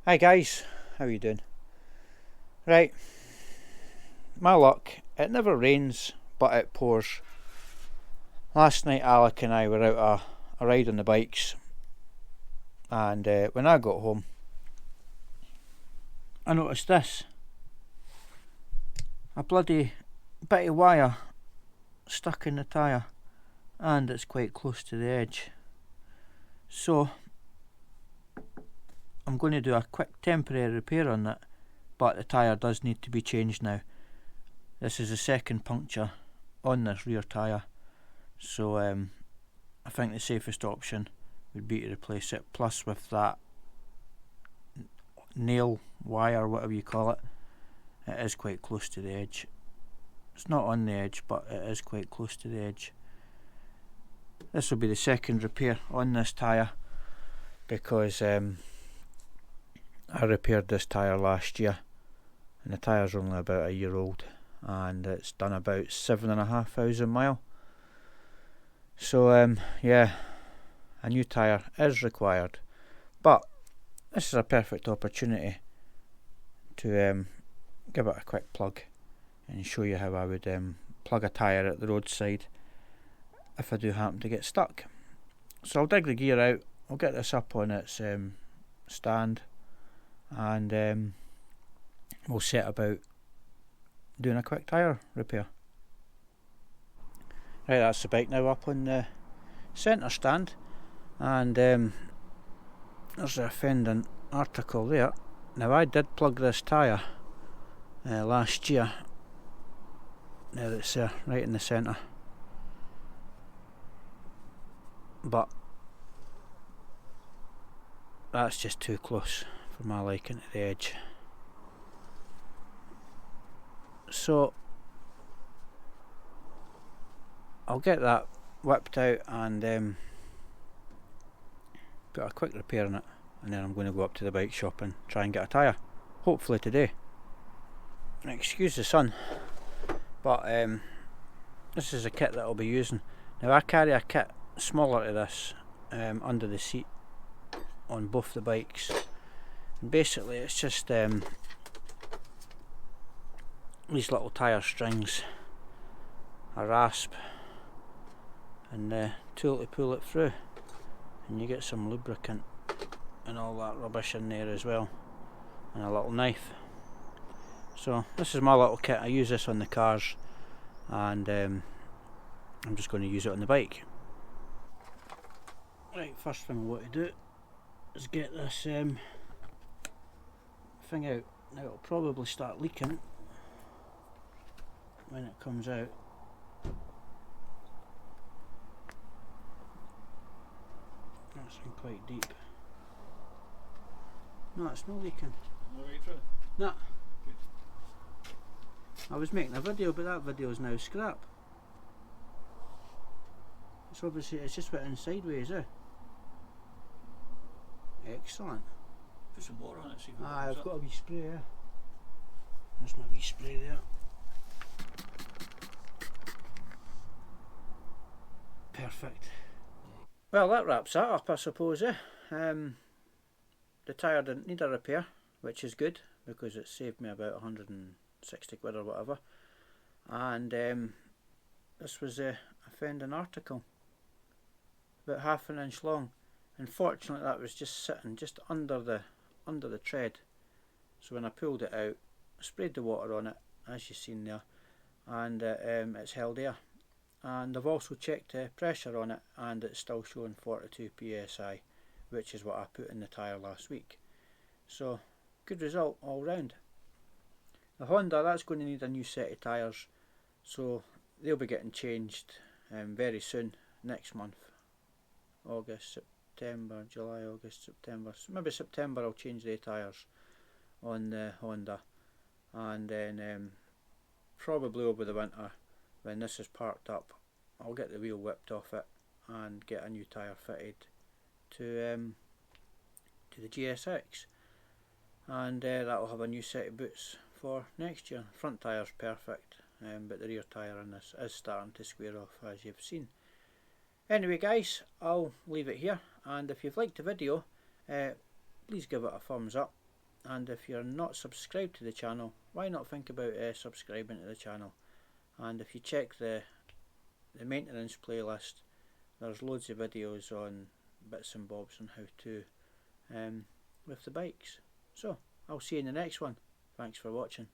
Hi guys, how you doing? Right, my luck, it never rains but it pours. Last night Alec and I were out a ride on the bikes, and when I got home I noticed this, a bloody bit of wire stuck in the tyre, and it's quite close to the edge. So I'm going to do a quick temporary repair on it, but the tyre does need to be changed now. This is the second puncture on this rear tyre, so I think the safest option would be to replace it. Plus with that nail wire, whatever you call it, it is quite close to the edge. It's not on the edge, but it is quite close to the edge. This will be the second repair on this tyre, because I repaired this tyre last year, and the tyre's only about a year old, and it's done about 7,500 miles. So yeah, a new tyre is required, but this is a perfect opportunity to give it a quick plug and show you how I would plug a tyre at the roadside if I do happen to get stuck. So I'll dig the gear out, I'll get this up on its stand, and we'll set about doing a quick tyre repair. Right, that's the bike now up on the centre stand, and there's the offending article there. Now I did plug this tyre last year. There it's there, right in the centre, but that's just too close for my liking to the edge. So I'll get that whipped out and put a quick repair on it, and then I'm going to go up to the bike shop and try and get a tyre, hopefully today. Excuse the sun, but this is a kit that I'll be using. Now I carry a kit smaller to this under the seat on both the bikes, and basically it's just these little tyre strings, a rasp, and a tool to pull it through, and you get some lubricant and all that rubbish in there as well, and a little knife. So this is my little kit. I use this on the cars, and I'm just going to use it on the bike. Right, first thing I want to do is get this thing out. Now it'll probably start leaking when it comes out. That's in quite deep. No, it's not leaking. No. I was making a video, but that video is now scrap. It's obviously, it's just went in sideways, eh? Excellent. Put some water on it, see if I've got a wee spray there. There's my wee spray there. Perfect. Well, that wraps that up, I suppose, eh? The tyre didn't need a repair, which is good, because it saved me about 160 quid or whatever. And this was a offending article, about half an inch long. Unfortunately, that was just sitting just under the tread. So when I pulled it out, I sprayed the water on it, as you've seen there, and it's held there. And I've also checked the pressure on it, and it's still showing 42 psi, which is what I put in the tyre last week. So good result all round. The Honda, that's going to need a new set of tyres, so they'll be getting changed very soon, next month. August, September, July, August, September. So maybe September I'll change the tyres on the Honda, and then probably over the winter, when this is parked up, I'll get the wheel whipped off it and get a new tyre fitted to the GSX, and that'll have a new set of boots for next year. Front tyre's perfect, but the rear tyre in this is starting to square off, as you've seen. Anyway guys, I'll leave it here, and if you've liked the video, please give it a thumbs up, and if you're not subscribed to the channel, why not think about subscribing to the channel. And if you check the maintenance playlist, there's loads of videos on bits and bobs on how to with the bikes. So I'll see you in the next one. Thanks for watching.